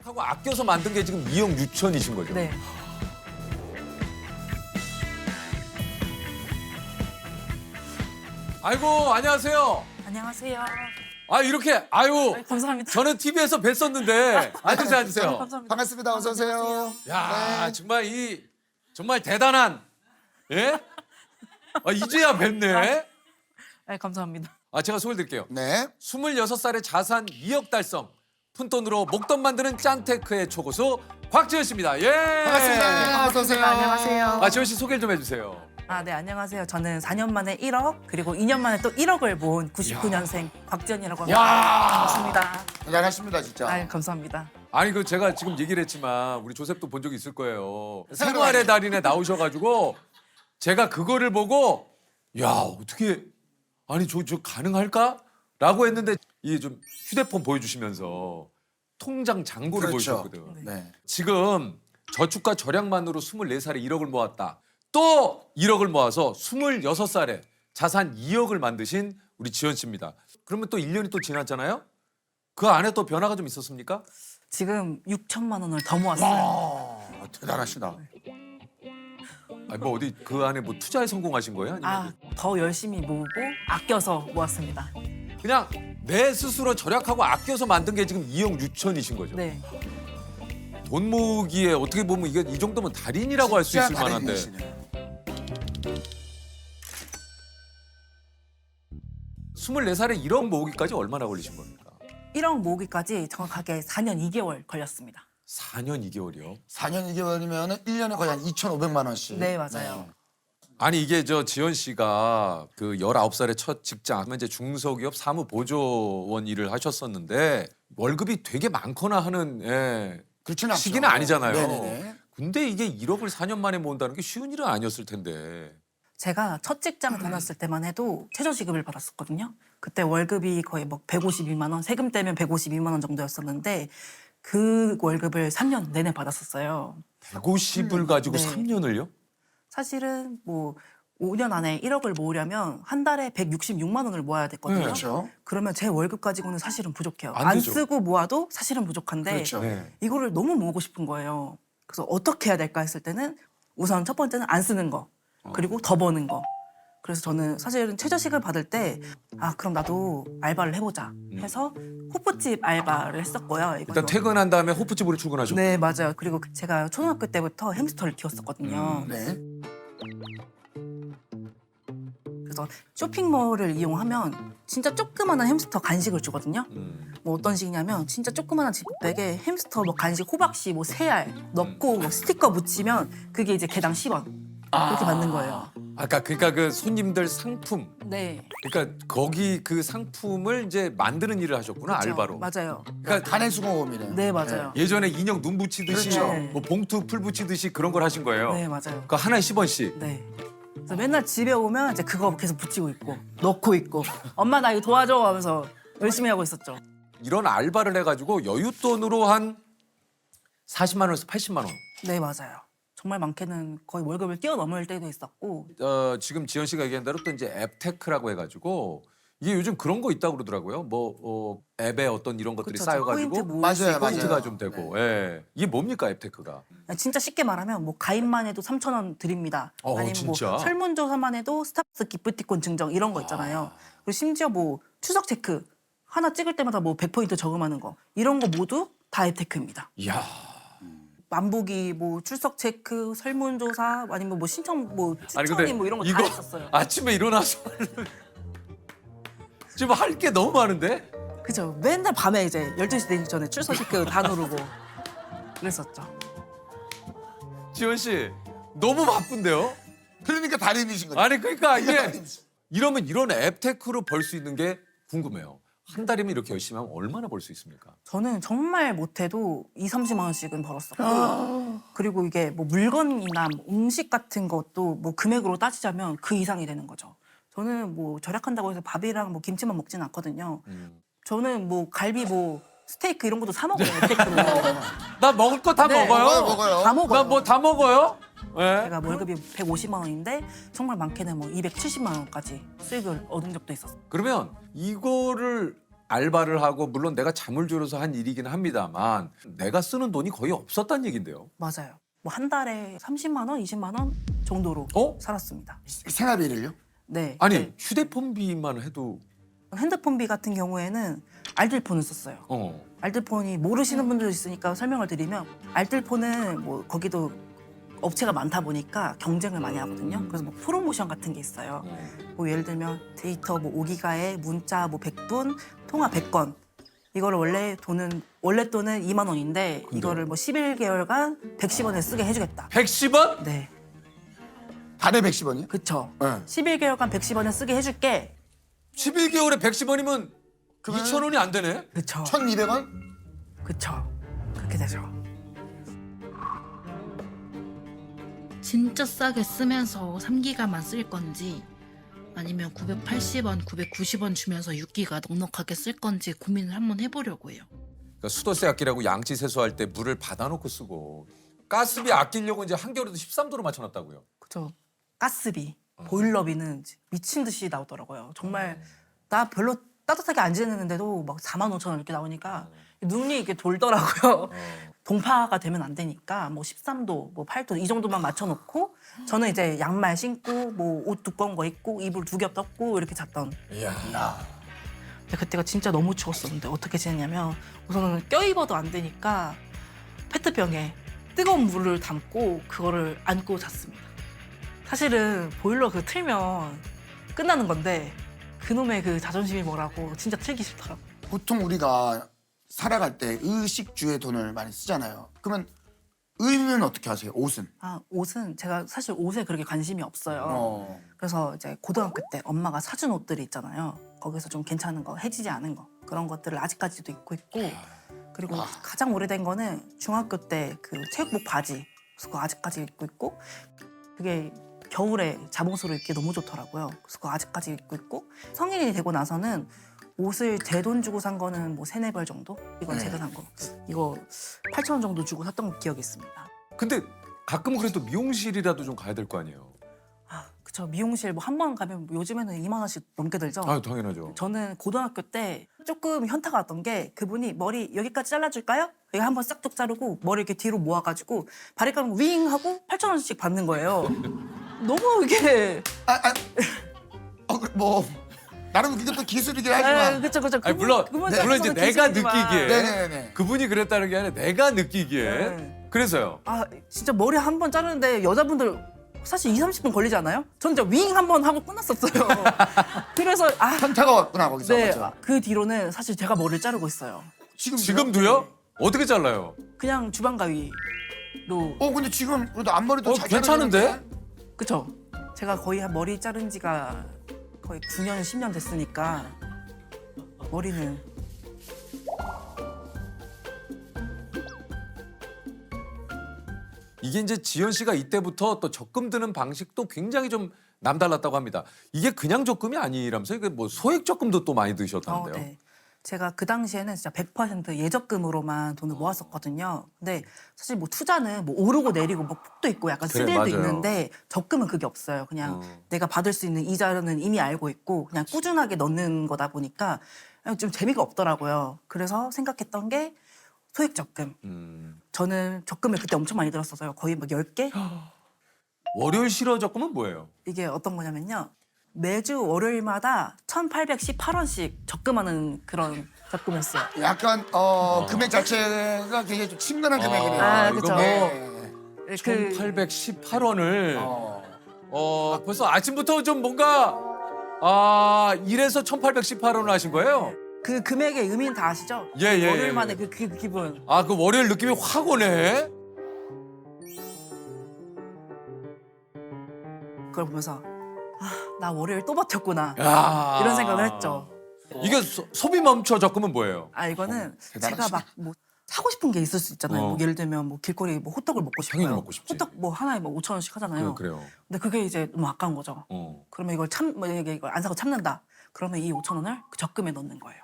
하고 아껴서 만든 게 지금 2억 6천이신 거죠? 네. 아이고 안녕하세요. 안녕하세요. 아 이렇게 아유 감사합니다. 저는 TV에서 뵀었는데 앉으세요 앉으세요. 감사합니다. 반갑습니다. 어서 오세요. 야 정말 이 정말 대단한 예? 이제야 뵙네. 네, 감사합니다. 제가 소개드릴게요. 네. 26살의 자산 2억 달성. 푼돈으로 목돈 만드는 짠테크의 초고수 곽지연 씨입니다. 예. 반갑습니다. 어서 오세요. 안녕하세요. 지연 씨 소개를 좀 해주세요. 네, 안녕하세요. 저는 4년 만에 1억, 그리고 2년 만에 또 1억을 모은 99년생 곽지연이라고 합니다. 반갑습니다. 잘하십니다, 진짜. 감사합니다. 아니 그 제가 지금 얘기를 했지만 우리 조셉도 본 적이 있을 거예요. 생활의 달인에 나오셔가지고 제가 그거를 보고 야 어떻게 아니 저 가능할까? 라고 했는데 이 좀 휴대폰 보여주시면서 통장 잔고를 그렇죠. 보여주거든. 네. 지금 저축과 절약만으로 24살에 1억을 모았다. 또 1억을 모아서 26살에 자산 2억을 만드신 우리 지연 씨입니다. 그러면 또 1년이 또 지났잖아요? 그 안에 또 변화가 좀 있었습니까? 지금 6천만 원을 더 모았어요. 대단하시다. 아니 뭐 어디 그 안에 뭐 투자에 성공하신 거예요? 아니면 더 열심히 모으고 아껴서 모았습니다. 그냥 내 스스로 절약하고 아껴서 만든 게 지금 2억 6천이신 거죠? 네. 돈 모으기에 어떻게 보면 이게 이 정도면 달인이라고 할 수 있을 만한데. 달인이시네. 24살에 1억 모으기까지 얼마나 걸리신 겁니까? 1억 모으기까지 정확하게 4년 2개월 걸렸습니다. 4년 2개월이요? 4년 2개월이면 1년에 거의 한 2,500만 원씩. 네, 맞아요. 아니 이게 저 지연 씨가 그 19살에 첫 직장 하면 이제 중소기업 사무보조원 일을 하셨었는데 월급이 되게 많거나 하는 그렇진 않죠. 시기는 아니잖아요. 네네네. 근데 이게 1억을 4년 만에 모은다는 게 쉬운 일은 아니었을 텐데. 제가 첫 직장 다녔을 때만 해도 최저시급을 받았었거든요. 그때 월급이 거의 뭐 152만 원, 세금 떼면 152만 원 정도였었는데 그 월급을 3년 내내 받았었어요. 150을 가지고 네. 3년을요? 사실은 뭐 5년 안에 1억을 모으려면 한 달에 166만 원을 모아야 됐거든요. 네. 그렇죠. 그러면 제 월급 가지고는 사실은 부족해요. 안 안 되죠. 쓰고 모아도 사실은 부족한데 그렇죠. 네. 이거를 너무 모으고 싶은 거예요. 그래서 어떻게 해야 될까 했을 때는 우선 첫 번째는 안 쓰는 거, 그리고 더 버는 거. 그래서 저는 사실은 최저시급을 받을 때 그럼 나도 알바를 해보자 해서 호프집 알바를 했었고요. 일단 퇴근한 다음에 호프집으로 출근하셨고. 네, 맞아요. 그리고 제가 초등학교 때부터 햄스터를 키웠었거든요. 네. 그래서 쇼핑몰을 이용하면 진짜 조그마한 햄스터 간식을 주거든요. 뭐 어떤 식이냐면 진짜 조그마한 지퍼백에 햄스터 뭐 간식 호박씨 뭐 3알 넣고 뭐 스티커 붙이면 그게 이제 개당 10원 그렇게 받는 거예요. 그러니까 그 손님들 상품. 네. 그러니까 거기 그 상품을 이제 만드는 일을 하셨구나 그렇죠. 알바로. 맞아요. 그러니까 단해수공업이네. 네, 맞아요. 예전에 인형 눈 붙이듯이 그렇죠. 뭐 봉투 풀 붙이듯이 그런 걸 하신 거예요. 네, 맞아요. 그 하나에 10원씩. 네. 그래서 맨날 집에 오면 이제 그거 계속 붙이고 있고 넣고 있고 엄마 나 이거 도와줘 하면서 열심히 하고 있었죠. 이런 알바를 해가지고 여윳돈으로 한 40만 원에서 80만 원. 네, 맞아요. 정말 많게는 거의 월급을 뛰어넘을 때도 있었고 지금 지연 씨가 얘기한 대로 또 이제 앱테크라고 해가지고 이게 요즘 그런 거 있다고 그러더라고요. 뭐 앱에 어떤 이런 것들이 그쵸, 쌓여가지고 포인트 모을 수 맞아요, 있고. 포인트가 맞아요. 좀 되고. 예. 이게 뭡니까 앱테크가? 진짜 쉽게 말하면 뭐 가입만 해도 3,000원 드립니다. 아니면 진짜? 뭐 설문조사만 해도 스타벅스 기프티콘 증정 이런 거 있잖아요. 그리고 심지어 뭐 추석 체크 하나 찍을 때마다 뭐 100포인트 저금하는 거 이런 거 모두 다 앱테크입니다. 이야. 만보기 뭐 출석 체크 설문조사 아니면 뭐 신청 뭐 아니 추천이 근데 뭐 이런 거 이거 다 했었어요. 아침에 일어나서 지금 할 게 너무 많은데? 그죠. 맨날 밤에 이제 12시 되기 전에 출석 체크 다 누르고 그랬었죠. 지연 씨 너무 바쁜데요? 그러니까 달인이신 거죠. 아니 그러니까 이게 이러면 이런 앱테크로 벌 수 있는 게 궁금해요. 한 달이면 이렇게 열심히 하면 얼마나 벌 수 있습니까? 저는 정말 못해도 2, 30만 원씩은 벌었었고 그리고 이게 뭐 물건이나 뭐 음식 같은 것도 뭐 금액으로 따지자면 그 이상이 되는 거죠. 저는 뭐 절약한다고 해서 밥이랑 뭐 김치만 먹지는 않거든요. 저는 뭐 갈비 뭐 스테이크 이런 것도 사 먹어요. 스테이크로. 나 먹을 거 다 네. 먹어요. 먹어요. 다 먹어요. 나 뭐 다 먹어요. 예. 제가 월급이 150만 원인데 정말 많게는 뭐 270만 원까지 수익을 얻은 적도 있었어요. 그러면 이거를 알바를 하고 물론 내가 잠을 줄여서 한 일이긴 합니다만 내가 쓰는 돈이 거의 없었단 얘긴데요. 맞아요. 뭐 한 달에 30만 원, 20만 원 정도로 어? 살았습니다. 생활비를요? 네. 아니 네. 휴대폰비만 해도 핸드폰비 같은 경우에는 알뜰폰을 썼어요. 알뜰폰이 모르시는 분들 있으니까 설명을 드리면 알뜰폰은 뭐 거기도 업체가 많다 보니까 경쟁을 많이 하거든요. 그래서 뭐 프로모션 같은 게 있어요. 뭐 예를 들면 데이터 뭐 5기가에 문자 뭐 100분, 통화 100건. 이거를 원래 돈은 2만 원인데 이거를 뭐 11개월간 110원에 쓰게 해주겠다. 110원? 네, 달에 110원이요? 그쵸. 네. 11개월간 110원에 쓰게 해줄게. 11개월에 110원이면 2,000원이 안 되네. 그쵸. 1,200원? 그쵸. 그렇게 되죠. 진짜 싸게 쓰면서 3기가만 쓸 건지 아니면 980원, 990원 주면서 6기가 넉넉하게 쓸 건지 고민을 한번 해보려고 해요. 그러니까 수도세 아끼라고 양치 세수할 때 물을 받아놓고 쓰고 가스비 아끼려고 이제 한겨울에도 13도로 맞춰놨다고요. 그쵸. 가스비, 보일러비는 미친 듯이 나오더라고요. 정말 나 별로 따뜻하게 안 지냈는데도 막 4만 5천 원 이렇게 나오니까 눈이 이렇게 돌더라고요. 동파가 되면 안 되니까 뭐 13도, 뭐 8도 이 정도만 맞춰놓고 저는 이제 양말 신고 뭐 옷 두꺼운 거 입고 이불 2겹 덮고 이렇게 잤던. 이야. 근데 그때가 진짜 너무 추웠었는데 어떻게 지냈냐면 우선은 껴입어도 안 되니까 페트병에 뜨거운 물을 담고 그거를 안고 잤습니다. 사실은 보일러 그 틀면 끝나는 건데 그놈의 그 자존심이 뭐라고 진짜 틀기 싫더라고. 보통 우리가 살아갈 때 의식주에 돈을 많이 쓰잖아요. 그러면 의는 어떻게 하세요? 옷은? 아, 옷은 제가 사실 옷에 그렇게 관심이 없어요. 그래서 이제 고등학교 때 엄마가 사준 옷들이 있잖아요. 거기서 좀 괜찮은 거, 해지지 않은 거 그런 것들을 아직까지도 입고 있고 그리고 가장 오래된 거는 중학교 때 그 체육복 바지 그거 아직까지 입고 있고 그게 겨울에 자몽스로 입기 너무 좋더라고요. 그래서 그거 아직까지 입고 있고 성인이 되고 나서는 옷을 제 돈 주고 산 거는 뭐 3-4벌 정도? 이건 제가 산 거. 이거 8,000원 정도 주고 샀던 기억이 있습니다. 근데 가끔 그래도 미용실이라도 좀 가야 될 거 아니에요. 아, 그쵸. 미용실 뭐 한 번 가면 뭐 요즘에는 2만 원씩 넘게 들죠. 아 당연하죠. 저는 고등학교 때 조금 현타가 왔던 게 그분이 머리 여기까지 잘라줄까요? 여기 한번 싹둑 자르고 머리 이렇게 뒤로 모아가지고 바리깡 윙 하고 8,000원씩 받는 거예요. 너무 이게 뭐 나름 그것도 기술이긴 하지만. 그쵸. 아니, 물론 이제 내가 느끼기에 네네네. 그분이 그랬다는 게 아니라 내가 느끼기에 네. 그래서요. 아 진짜 머리 한 번 자르는데 여자분들 사실 2-30분 걸리지 않아요? 전 진짜 윙 한 번 하고 끝났었어요. 그래서 현타가 왔구나 거기서. 네, 맞죠? 그 뒤로는 사실 제가 머리를 자르고 있어요. 지금도요? 어떻게 잘라요? 그냥 주방 가위로. 근데 지금 그래도 앞머리도 잘 괜찮은데? 자르는데? 그쵸? 제가 거의 한 머리 자른 지가 거의 9년, 10년 됐으니까 머리는 이게 이제 지연 씨가 이때부터 또 적금 드는 방식도 굉장히 좀 남달랐다고 합니다. 이게 그냥 적금이 아니라면서요? 이게 뭐 소액 적금도 또 많이 드셨다는데요. 네. 제가 그 당시에는 진짜 100% 예적금으로만 돈을 모았었거든요. 근데 사실 뭐 투자는 뭐 오르고 내리고 뭐 폭도 있고 약간 그래, 스릴도 맞아요. 있는데 적금은 그게 없어요. 그냥 내가 받을 수 있는 이자는 이미 알고 있고 그냥 꾸준하게 넣는 거다 보니까 좀 재미가 없더라고요. 그래서 생각했던 게 소액 적금. 저는 적금을 그때 엄청 많이 들었어요. 거의 막 10개? 월요일 실어 적금은 뭐예요? 이게 어떤 거냐면요. 매주 월요일마다 1,818원씩 적금하는 그런 적금이었어요. 약간 금액 자체가 굉장히 좀 친근한 금액이네요. 아, 이거 그쵸. 네. 1,818원을 벌써 아침부터 좀 뭔가 이래서 1,818원을 하신 거예요? 그 금액의 의미는 다 아시죠? 예. 월요일 만에 그 기분. 그 월요일 느낌이 확 오네. 그걸 보면서 나 월요일 또 버텼구나. 야. 이런 생각을 했죠. 이게 소비 멈춰 적금은 뭐예요? 이거는 제가 대단하시다. 막 뭐 사고 싶은 게 있을 수 있잖아요. 어. 뭐 예를 들면 뭐 길거리 뭐 호떡을 먹고 싶어요. 당연히 먹고 싶지. 호떡 뭐 하나에 뭐 5,000원씩 하잖아요. 그래요. 근데 그게 이제 너무 아까운 거죠. 그러면 이걸 이걸 안 사고 참는다. 그러면 이 5,000원을 그 적금에 넣는 거예요.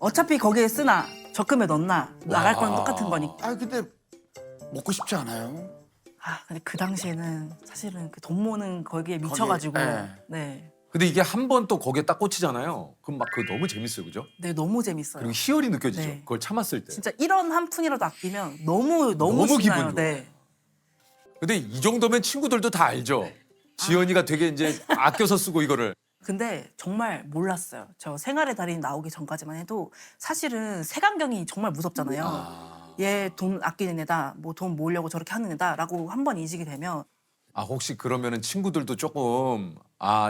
어차피 거기에 쓰나 적금에 넣나 나갈 건 똑같은 거니까. 근데 먹고 싶지 않아요? 근데 그 당시에는 사실은 그 돈 모는 거기에 미쳐가지고 예. 네. 근데 이게 한 번 또 거기에 딱 꽂히잖아요. 그럼 막 그거 너무 재밌어요, 그죠? 네, 너무 재밌어요. 그리고 희열이 느껴지죠. 네. 그걸 참았을 때. 진짜 1원 한 푼이라도 아끼면 너무 너무 신나요. 기분 좋아. 네. 근데 이 정도면 친구들도 다 알죠. 지연이가 되게 이제 아껴서 쓰고 이거를. 근데 정말 몰랐어요. 저 생활의 달인 나오기 전까지만 해도 사실은 색안경이 정말 무섭잖아요. 얘 돈 아끼는 애다, 뭐 돈 모으려고 저렇게 하는 애다라고 한 번 인식이 되면 혹시 그러면은 친구들도 조금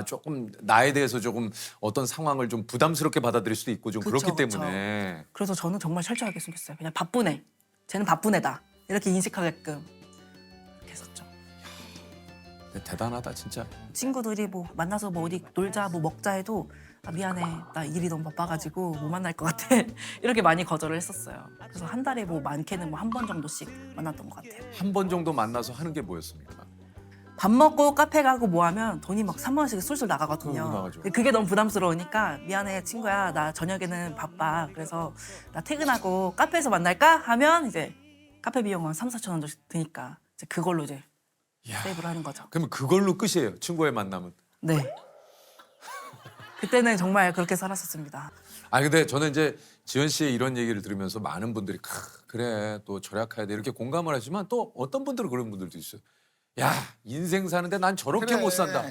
조금 나에 대해서 조금 어떤 상황을 좀 부담스럽게 받아들일 수도 있고 좀 그쵸, 그렇기 그쵸. 때문에. 그래서 저는 정말 철저하게 숨겼어요. 그냥 바쁜 애, 쟤는 바쁜 애다 이렇게 인식하게끔 이렇게 했었죠. 대단하다 진짜. 친구들이 뭐 만나서 뭐 어디 놀자 뭐 먹자 해도 미안해 나 일이 너무 바빠가지고 못 만날 것 같아 이렇게 많이 거절을 했었어요. 그래서 한 달에 뭐 많게는 뭐 한 번 정도씩 만났던 것 같아요. 한 번 정도 만나서 하는 게 뭐였습니까? 밥 먹고 카페 가고 뭐 하면 돈이 막 3만 원씩 술술 나가거든요. 나가죠. 그게 너무 부담스러우니까 미안해 친구야 나 저녁에는 바빠 그래서 나 퇴근하고 카페에서 만날까 하면 이제 카페 비용은 3, 4천 원 정도 드니까 이제 그걸로 이제 이야. 세이브를 하는 거죠. 그러면 그걸로 끝이에요. 친구의 만남은. 네. 그때는 정말 그렇게 살았었습니다. 근데 저는 이제 지연 씨의 이런 얘기를 들으면서 많은 분들이 그래 또 절약해야 돼 이렇게 공감을 하지만 또 어떤 분들은 그런 분들도 있어요. 야 인생 사는데 난 저렇게 그래. 못 산다.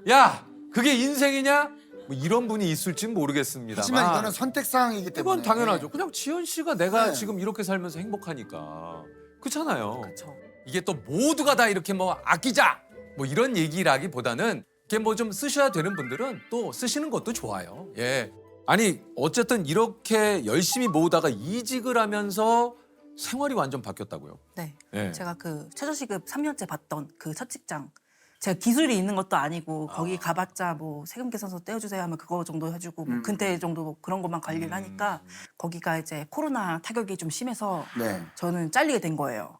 야 그게 인생이냐? 뭐 이런 분이 있을지는 모르겠습니다. 하지만 이거는 선택 사항이기 때문에. 이건 당연하죠. 그냥 지연 씨가 내가 네. 지금 이렇게 살면서 행복하니까 그렇잖아요. 그렇죠. 이게 또 모두가 다 이렇게 뭐 아끼자 뭐 이런 얘기라기보다는 이게 뭐 좀 쓰셔야 되는 분들은 또 쓰시는 것도 좋아요. 예. 아니 어쨌든 이렇게 열심히 모으다가 이직을 하면서 생활이 완전 바뀌었다고요. 네. 예. 제가 그 최저시급 3년째 받던 그 첫 직장. 제가 기술이 있는 것도 아니고 거기 가봤자 뭐 세금 계산서 떼어주세요 하면 그거 정도 해주고 뭐 근태 정도 뭐 그런 것만 관리를 하니까 거기가 이제 코로나 타격이 좀 심해서 네. 저는 잘리게 된 거예요.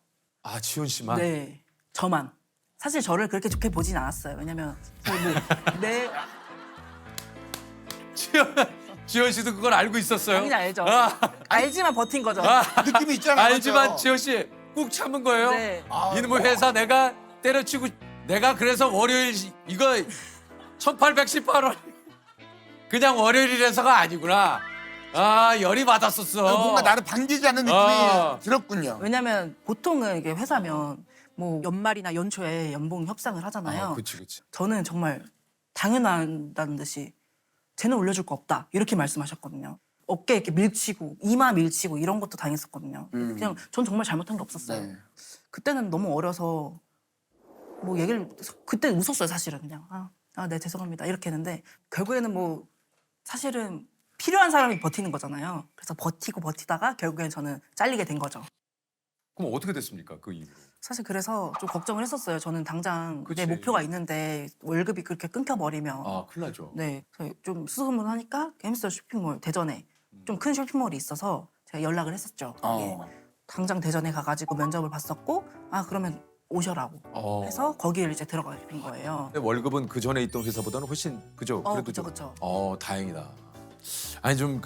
지연 씨만. 네, 저만. 사실 저를 그렇게 좋게 보진 않았어요. 왜냐면 네, 지연 씨도 그걸 알고 있었어요. 당연히 알죠. 아, 알지만 버틴 거죠. 느낌이 있잖아요. 알지만 맞죠? 지연 씨 꾹 참은 거예요. 네. 이놈의 회사 내가 때려치고 내가 그래서 월요일 이거 1,818원 그냥 월요일이라서가 아니구나. 열이 받았었어. 뭔가 나를 반기지 않는 느낌이 들었군요. 왜냐면 보통은 이게 회사면 뭐 연말이나 연초에 연봉 협상을 하잖아요. 그렇지. 저는 정말 당연하다는 듯이 쟤는 올려줄 거 없다 이렇게 말씀하셨거든요. 어깨 이렇게 밀치고 이마 밀치고 이런 것도 당했었거든요. 그냥 전 정말 잘못한 게 없었어요. 네. 그때는 너무 어려서 뭐 얘기를 그때 웃었어요 사실은 그냥 네 죄송합니다 이렇게 했는데 결국에는 뭐 사실은 필요한 사람이 버티는 거잖아요. 그래서 버티고 버티다가 결국엔 저는 잘리게 된 거죠. 그럼 어떻게 됐습니까? 그 이후로. 사실 그래서 좀 걱정을 했었어요. 저는 당장 그치. 내 목표가 있는데 월급이 그렇게 끊겨버리면 큰일 나죠. 네, 그래서 좀 수소문하니까 햄스터 쇼핑몰 대전에 좀 큰 쇼핑몰이 있어서 제가 연락을 했었죠. 거기에. 당장 대전에 가가지고 면접을 봤었고 그러면 오셔라고 해서 거기를 이제 들어가게 된 거예요. 근데 월급은 그 전에 있던 회사보다는 훨씬 그죠? 그래도 그쵸, 좀. 그쵸. 다행이다. 아니 좀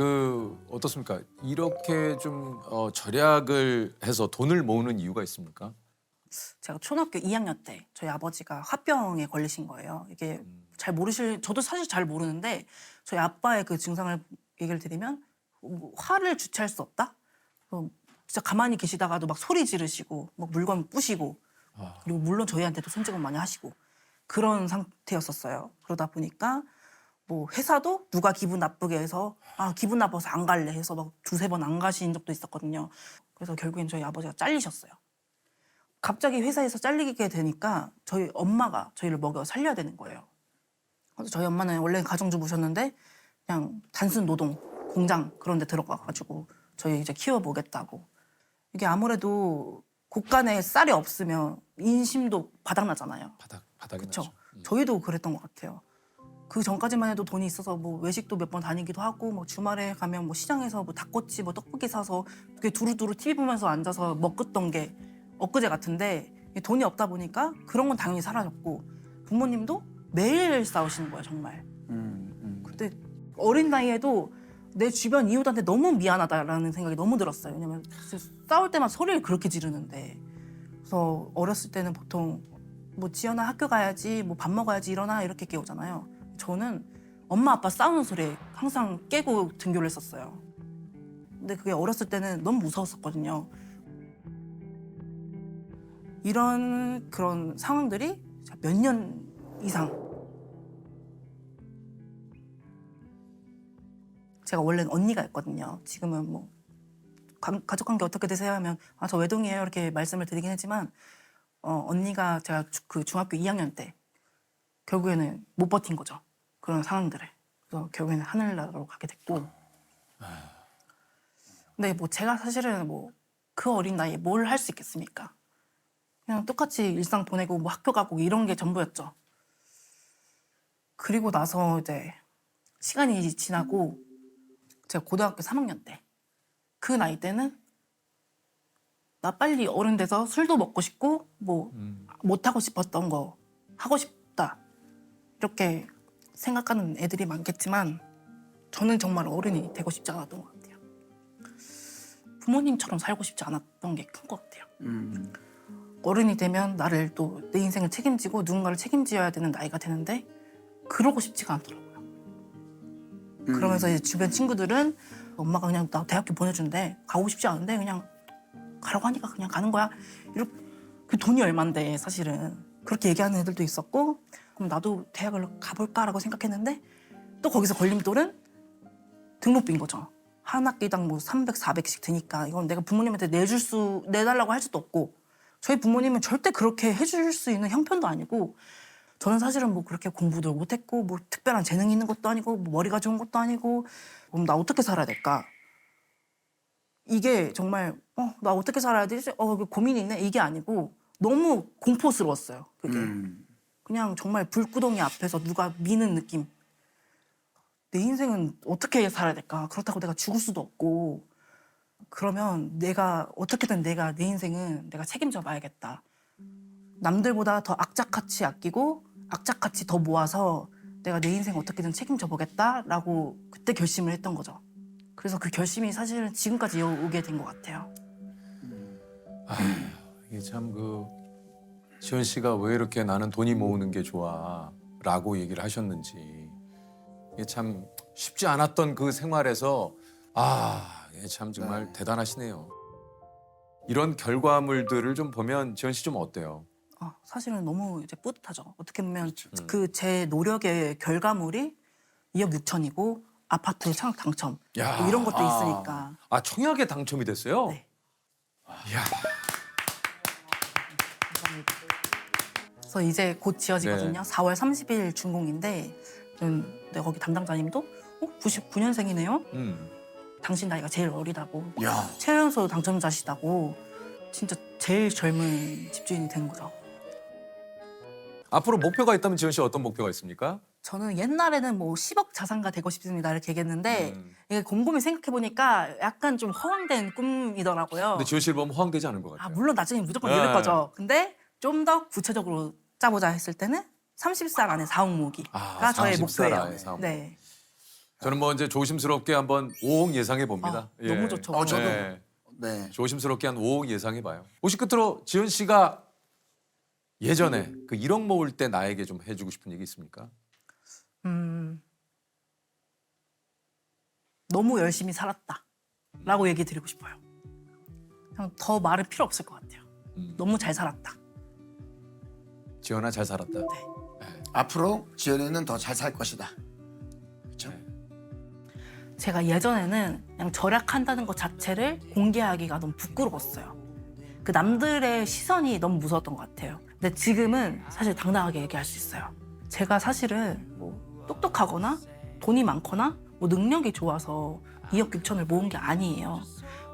어떻습니까? 이렇게 좀 절약을 해서 돈을 모으는 이유가 있습니까? 제가 초등학교 2학년 때 저희 아버지가 화병에 걸리신 거예요. 이게 저도 사실 잘 모르는데 저희 아빠의 그 증상을 얘기를 드리면 화를 주체할 수 없다? 진짜 가만히 계시다가도 막 소리 지르시고 막 물건 부시고 그리고 물론 저희한테도 손짓을 많이 하시고 그런 상태였었어요. 그러다 보니까 뭐 회사도 누가 기분 나쁘게 해서 기분 나빠서 안 갈래 해서 막 2-3번 안 가신 적도 있었거든요. 그래서 결국엔 저희 아버지가 잘리셨어요. 갑자기 회사에서 잘리게 되니까 저희 엄마가 저희를 먹여 살려야 되는 거예요. 그래서 저희 엄마는 원래 가정주부셨는데 그냥 단순 노동, 공장 그런 데 들어가가지고 저희 이제 키워보겠다고. 이게 아무래도 곳간에 쌀이 없으면 인심도 바닥나잖아요. 바닥이 그렇죠. 나죠. 저희도 그랬던 것 같아요. 그 전까지만 해도 돈이 있어서 뭐 외식도 몇 번 다니기도 하고 뭐 주말에 가면 뭐 시장에서 뭐 닭꼬치 뭐 떡볶이 사서 이렇게 두루두루 TV 보면서 앉아서 먹었던 게 엊그제 같은데 돈이 없다 보니까 그런 건 당연히 사라졌고 부모님도 매일 싸우시는 거예요 정말. 그때 어린 나이에도 내 주변 이웃한테 너무 미안하다라는 생각이 너무 들었어요. 왜냐면 싸울 때만 소리를 그렇게 지르는데 그래서 어렸을 때는 보통 뭐 지연아 학교 가야지, 뭐 밥 먹어야지, 일어나 이렇게 깨우잖아요. 저는 엄마 아빠 싸우는 소리에 항상 깨고 등교를 했었어요. 근데 그게 어렸을 때는 너무 무서웠었거든요. 이런 그런 상황들이 몇 년 이상. 제가 원래는 언니가 있거든요. 지금은 뭐 가족관계 어떻게 되세요 하면 아, 저 외동이에요 이렇게 말씀을 드리긴 했지만 언니가 제가 그 중학교 2학년 때 결국에는 못 버틴 거죠. 그런 상황들을. 그래서 결국에는 하늘나라로 가게 됐고. 근데 뭐 제가 사실은 뭐 그 어린 나이에 뭘 할 수 있겠습니까? 그냥 똑같이 일상 보내고 뭐 학교 가고 이런 게 전부였죠. 그리고 나서 이제 시간이 지나고 제가 고등학교 3학년 때 그 나이 때는 나 빨리 어른 돼서 술도 먹고 싶고 뭐 못하고 싶었던 거 하고 싶다 이렇게 생각하는 애들이 많겠지만 저는 정말 어른이 되고 싶지 않았던 것 같아요. 부모님처럼 살고 싶지 않았던 게 큰 것 같아요. 어른이 되면 나를 또 내 인생을 책임지고 누군가를 책임져야 되는 나이가 되는데 그러고 싶지가 않더라고요. 그러면서 이제 주변 친구들은 엄마가 그냥 나 대학교 보내준대. 가고 싶지 않은데 그냥 가라고 하니까 그냥 가는 거야. 이렇게 그 돈이 얼만데 사실은 그렇게 얘기하는 애들도 있었고 그럼 나도 대학을 가볼까라고 생각했는데 또 거기서 걸림돌은 등록비인 거죠. 한 학기당 뭐 300, 400씩 드니까 이건 내가 부모님한테 내달라고 할 수도 없고 저희 부모님은 절대 그렇게 해줄 수 있는 형편도 아니고 저는 사실은 뭐 그렇게 공부도 못했고 뭐 특별한 재능이 있는 것도 아니고 뭐 머리가 좋은 것도 아니고 그럼 나 어떻게 살아야 될까? 이게 정말 나 어떻게 살아야 되지? 고민이 있네 이게 아니고 너무 공포스러웠어요. 그게 그냥 정말 불구덩이 앞에서 누가 미는 느낌. 내 인생은 어떻게 살아야 될까? 그렇다고 내가 죽을 수도 없고 그러면 내가 어떻게든 내 인생은 내가 책임져 봐야겠다. 남들보다 더 악착같이 아끼고 악착같이 더 모아서 내가 내 인생 어떻게든 책임져 보겠다라고 그때 결심을 했던 거죠. 그래서 그 결심이 사실은 지금까지 오게 된 것 같아요. 이게 참 지연 씨가 왜 이렇게 나는 돈이 모으는 게 좋아라고 얘기를 하셨는지 이게 참 쉽지 않았던 그 생활에서 이게 참 정말 대단하시네요. 이런 결과물들을 좀 보면 지연 씨 좀 어때요? 사실은 너무 이제 뿌듯하죠. 어떻게 보면 그 제 노력의 결과물이 2억 6천이고 아파트 청약 당첨 야. 뭐 이런 것도 있으니까. 청약에 당첨이 됐어요? 네. 이야. 그래서 이제 곧 지어지거든요. 네. 4월 30일 준공인데 네, 거기 담당자님도 99년생이네요. 당신 나이가 제일 어리다고. 야. 최연소 당첨자시다고. 진짜 제일 젊은 집주인이 되는 거죠. 앞으로 목표가 있다면 지연 씨 어떤 목표가 있습니까? 저는 옛날에는 뭐 10억 자산가 되고 싶습니다 이렇게 얘기했는데 음. 이게 곰곰이 생각해 보니까 약간 좀 허황된 꿈이더라고요. 근데 지연 씨를 보면 허황되지 않은 것 같아요. 물론 나중에 무조건 네. 이럴 거죠. 근데 좀 더 구체적으로 짜보자 했을 때는 30살 안에 4억 모으기가 저의 30살 목표예요. 안에 4억. 네. 저는 뭐 이제 조심스럽게 한번 5억 예상해 봅니다. 너무 좋죠. 저도. 네. 네. 조심스럽게 한 5억 예상해 봐요. 혹시 끝으로 지연 씨가 예전에 그 1억 모을 때 나에게 좀 해주고 싶은 얘기 있습니까? 너무 열심히 살았다라고 얘기 드리고 싶어요. 그냥 더 말은 필요 없을 것 같아요. 너무 잘 살았다. 지연아 잘 살았다. 앞으로 지연이는 더 잘 살 것이다. 그렇죠? 제가 예전에는 그냥 절약한다는 것 자체를 공개하기가 너무 부끄러웠어요. 그 남들의 시선이 너무 무서웠던 것 같아요. 근데 지금은 사실 당당하게 얘기할 수 있어요. 제가 사실은 뭐 똑똑하거나 돈이 많거나 뭐 능력이 좋아서 2억 6천을 모은 게 아니에요.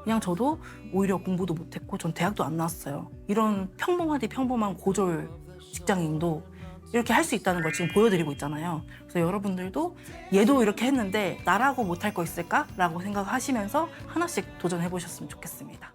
그냥 저도 오히려 공부도 못했고 전 대학도 안 나왔어요. 이런 평범하디 평범한 고졸 직장인도 이렇게 할 수 있다는 걸 지금 보여드리고 있잖아요. 그래서 여러분들도 얘도 이렇게 했는데 나라고 못할 거 있을까? 라고 생각하시면서 하나씩 도전해보셨으면 좋겠습니다.